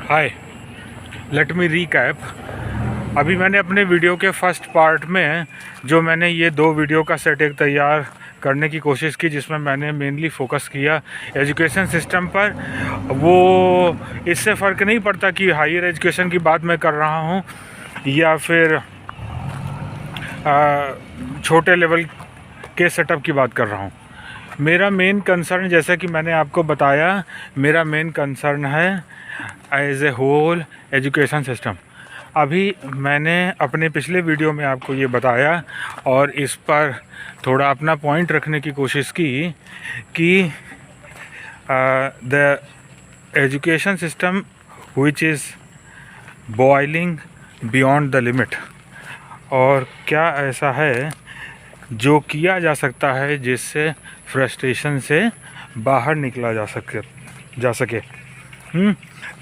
हाय, let me recap. अभी मैंने अपने वीडियो के फर्स्ट पार्ट में जो मैंने ये 2 वीडियो का सेट एक तैयार करने की कोशिश की, जिसमें मैंने मेनली फोकस किया एजुकेशन सिस्टम पर। वो इससे फ़र्क नहीं पड़ता कि हायर एजुकेशन की बात मैं कर रहा हूँ या फिर छोटे लेवल के सेटअप की बात कर रहा हूँ। मेरा मेन कंसर्न, जैसा कि मैंने आपको बताया, मेरा मेन कंसर्न है as a whole education system. अभी मैंने अपने पिछले वीडियो में आपको ये बताया और इस पर थोड़ा अपना पॉइंट रखने की कोशिश की कि the education system which is boiling beyond the limit, और क्या ऐसा है जो किया जा सकता है जिससे फ्रस्ट्रेशन से बाहर निकला जा सके।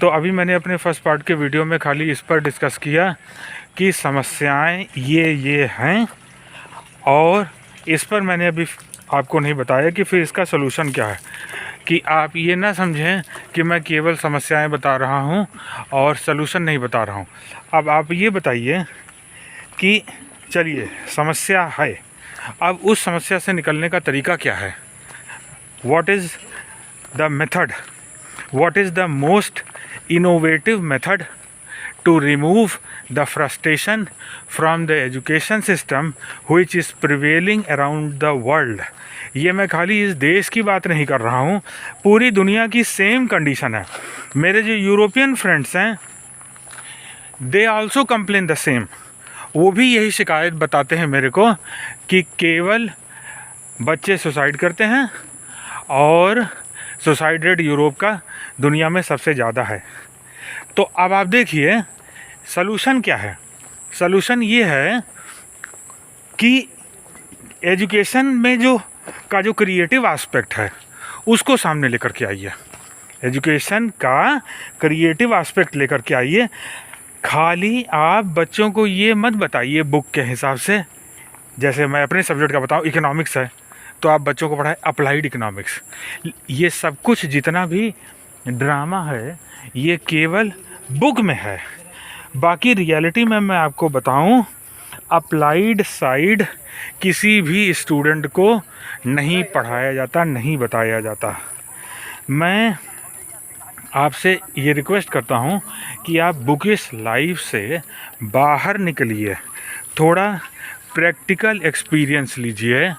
तो अभी मैंने अपने फर्स्ट पार्ट के वीडियो में खाली इस पर डिस्कस किया कि समस्याएं ये हैं, और इस पर मैंने अभी आपको नहीं बताया कि फिर इसका सलूशन क्या है, कि आप ये ना समझें कि मैं केवल समस्याएं बता रहा हूं और सलूशन नहीं बता रहा हूं। अब आप ये बताइए कि चलिए समस्या है, अब उस समस्या से निकलने का तरीका क्या है। What is the method, what is the most innovative method to remove the frustration from the education system which is prevailing around the world। ये मैं खाली इस देश की बात नहीं कर रहा हूँ, पूरी दुनिया की सेम कंडीशन है। मेरे जो यूरोपियन फ्रेंड्स हैं, they also complain the same. वो भी यही शिकायत बताते हैं मेरे को कि केवल बच्चे सुसाइड करते हैं और सुसाइड रेट यूरोप का दुनिया में सबसे ज़्यादा है। तो अब आप देखिए सलूशन क्या है। सलूशन ये है कि एजुकेशन में जो क्रिएटिव एस्पेक्ट है उसको सामने लेकर के आइए। एजुकेशन का क्रिएटिव एस्पेक्ट लेकर के आइए। खाली आप बच्चों को ये मत बताइए बुक के हिसाब से। जैसे मैं अपने सब्जेक्ट का बताऊँ, इकोनॉमिक्स है तो आप बच्चों को पढ़ाएं अप्लाइड इकोनॉमिक्स। ये सब कुछ जितना भी ड्रामा है ये केवल बुक में है। बाकी रियलिटी में मैं आपको बताऊं, अप्लाइड साइड किसी भी स्टूडेंट को नहीं पढ़ाया जाता, नहीं बताया जाता। मैं आपसे ये रिक्वेस्ट करता हूं कि आप बुकिश लाइफ से बाहर निकलिए, थोड़ा प्रैक्टिकल एक्सपीरियंस लीजिए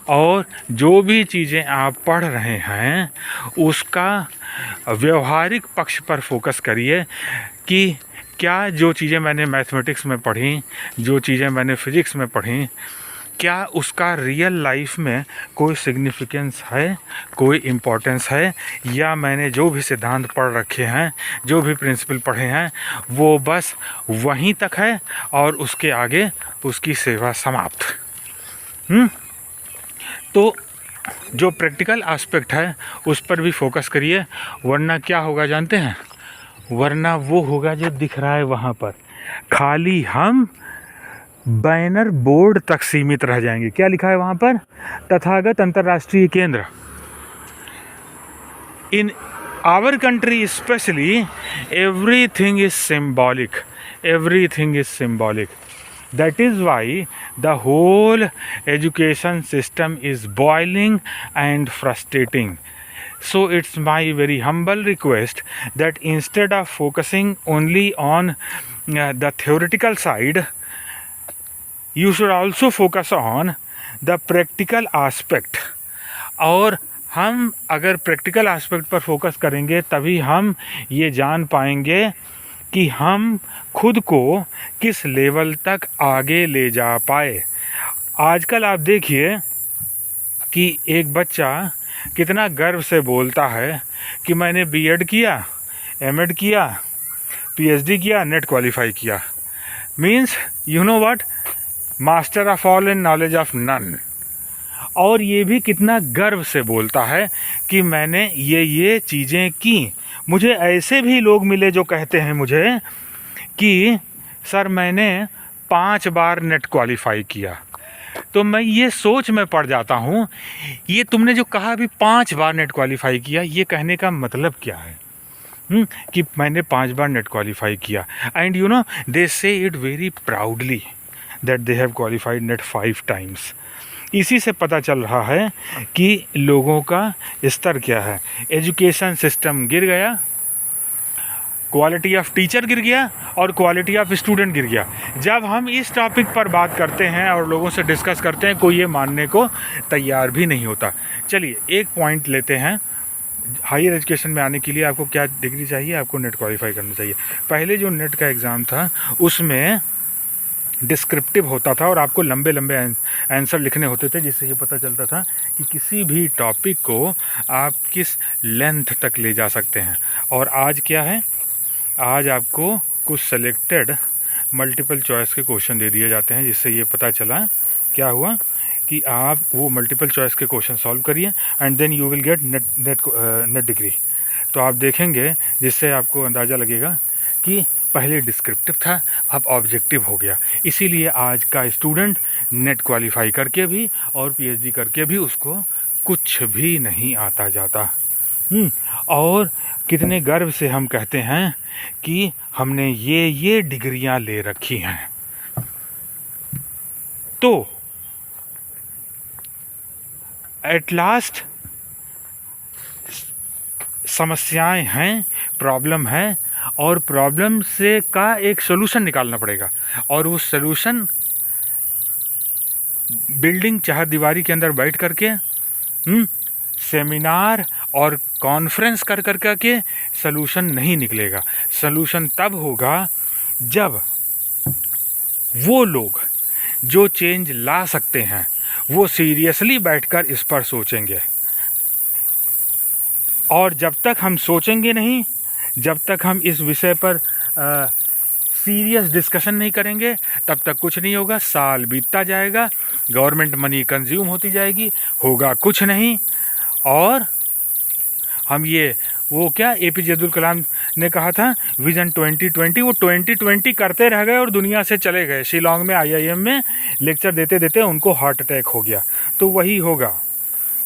और जो भी चीज़ें आप पढ़ रहे हैं उसका व्यवहारिक पक्ष पर फोकस करिए कि क्या जो चीज़ें मैंने मैथमेटिक्स में पढ़ी, जो चीज़ें मैंने फिज़िक्स में पढ़ी, क्या उसका रियल लाइफ में कोई सिग्निफिकेंस है, कोई इम्पोर्टेंस है, या मैंने जो भी सिद्धांत पढ़ रखे हैं, जो भी प्रिंसिपल पढ़े हैं वो बस वहीं तक है और उसके आगे उसकी सेवा समाप्त। तो जो प्रैक्टिकल एस्पेक्ट है उस पर भी फोकस करिए, वरना क्या होगा जानते हैं? वरना वो होगा जो दिख रहा है वहाँ पर, खाली हम बैनर बोर्ड तक सीमित रह जाएंगे। क्या लिखा है वहाँ पर? Tathagat Antarrashtriya Kendra. In our country specially everything is symbolic, everything is symbolic. That is why the whole education system is boiling and frustrating. So it's my very humble request that instead of focusing only on the theoretical side, you should also focus on the practical aspect. और हम अगर practical aspect पर focus करेंगे तभी हम ये जान पाएंगे कि हम खुद को किस लेवल तक आगे ले जा पाए। आजकल आप देखिए कि एक बच्चा कितना गर्व से बोलता है कि मैंने बीएड किया, एमएड किया, पीएचडी किया, नेट क्वालिफाई किया। Means you know what, master of all in knowledge of none. और ये भी कितना गर्व से बोलता है कि मैंने ये चीज़ें की। मुझे ऐसे भी लोग मिले जो कहते हैं मुझे कि सर मैंने 5 बार नेट क्वालिफाई किया। तो मैं ये सोच में पड़ जाता हूँ, ये तुमने जो कहा अभी 5 बार नेट क्वालिफाई किया, ये कहने का मतलब क्या है? कि मैंने 5 बार नेट क्वालिफाई किया, एंड यू नो दे से it very proudly that they have qualified net 5 times. इसी से पता चल रहा है कि लोगों का स्तर क्या है। एजुकेशन सिस्टम गिर गया, क्वालिटी ऑफ टीचर गिर गया और क्वालिटी ऑफ स्टूडेंट गिर गया। जब हम इस टॉपिक पर बात करते हैं और लोगों से डिस्कस करते हैं, कोई ये मानने को तैयार भी नहीं होता। चलिए एक पॉइंट लेते हैं। हायर एजुकेशन में आने के लिए आपको क्या डिग्री चाहिए? आपको नेट क्वालिफाई करना चाहिए। पहले जो नेट का एग्ज़ाम था उसमें डिस्क्रिप्टिव होता था और आपको लंबे लंबे आंसर लिखने होते थे, जिससे ये पता चलता था कि किसी भी टॉपिक को आप किस लेंथ तक ले जा सकते हैं। और आज क्या है? आज आपको कुछ सेलेक्टेड मल्टीपल चॉइस के क्वेश्चन दे दिए जाते हैं, जिससे ये पता चला क्या हुआ कि आप वो मल्टीपल चॉइस के क्वेश्चन सॉल्व करिए and then you will get NET degree. तो आप देखेंगे, जिससे आपको अंदाज़ा लगेगा कि पहले डिस्क्रिप्टिव था, अब ऑब्जेक्टिव हो गया। इसीलिए आज का स्टूडेंट नेट क्वालिफाई करके भी और पीएचडी करके भी उसको कुछ भी नहीं आता जाता। और कितने गर्व से हम कहते हैं कि हमने ये डिग्रियां ले रखी हैं। तो एट लास्ट समस्याएं हैं, प्रॉब्लम है, और प्रॉब्लम से का एक सॉल्यूशन निकालना पड़ेगा। और वो सॉल्यूशन बिल्डिंग चारदीवारी के अंदर बैठ करके सेमिनार और कॉन्फ्रेंस कर के सॉल्यूशन नहीं निकलेगा। सॉल्यूशन तब होगा जब वो लोग जो चेंज ला सकते हैं वो सीरियसली बैठकर इस पर सोचेंगे। और जब तक हम सोचेंगे नहीं, जब तक हम इस विषय पर सीरियस डिस्कशन नहीं करेंगे, तब तक कुछ नहीं होगा। साल बीतता जाएगा, गवर्नमेंट मनी कंज्यूम होती जाएगी, होगा कुछ नहीं। और हम ये वो क्या एपीजे अब्दुल कलाम ने कहा था विजन 2020, वो 2020 करते रह गए और दुनिया से चले गए। शिलोंग में IIM में लेक्चर देते देते उनको हार्ट अटैक हो गया। तो वही होगा।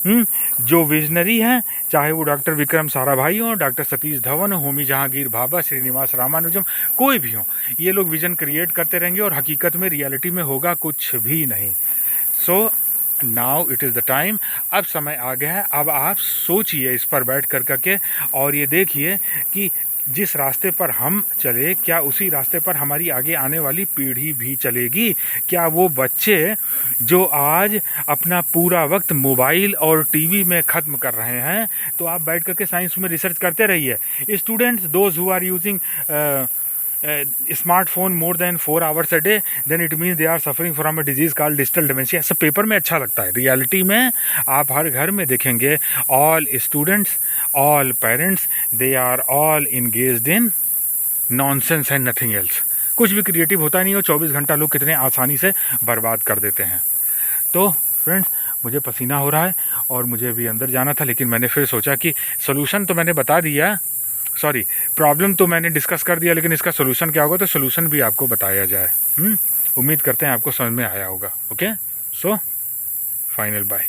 जो विजनरी हैं, चाहे वो डॉक्टर विक्रम साराभाई हो, डॉक्टर सतीश धवन, होमी जहांगीर भाभा, श्रीनिवास रामानुजम, कोई भी हो, ये लोग विजन क्रिएट करते रहेंगे और हकीकत में रियलिटी में होगा कुछ भी नहीं। So now it is the time. अब समय आ गया है। अब आप सोचिए इस पर बैठ कर करके और ये देखिए कि जिस रास्ते पर हम चले, क्या उसी रास्ते पर हमारी आगे आने वाली पीढ़ी भी चलेगी? क्या वो बच्चे जो आज अपना पूरा वक्त मोबाइल और टीवी में ख़त्म कर रहे हैं, तो आप बैठ करके साइंस में रिसर्च करते रहिए। Students those who are using smartphone more than 4 hours a day, then it means they are suffering from a disease called digital dementia। ऐसा पेपर में अच्छा लगता है, रियलिटी में आप हर घर में देखेंगे all students, all parents, they are all engaged in nonsense and nothing else. कुछ भी क्रिएटिव होता नहीं हो। 24 घंटा लोग कितने आसानी से बर्बाद कर देते हैं। तो फ्रेंड्स, मुझे पसीना हो रहा है और मुझे भी अंदर जाना था, लेकिन मैंने फिर सोचा कि सोल्यूशन तो मैंने बता दिया, सॉरी प्रॉब्लम तो मैंने डिस्कस कर दिया, लेकिन इसका सोल्यूशन क्या होगा, तो सोल्यूशन भी आपको बताया जाए। उम्मीद करते हैं आपको समझ में आया होगा। Okay, so final bye.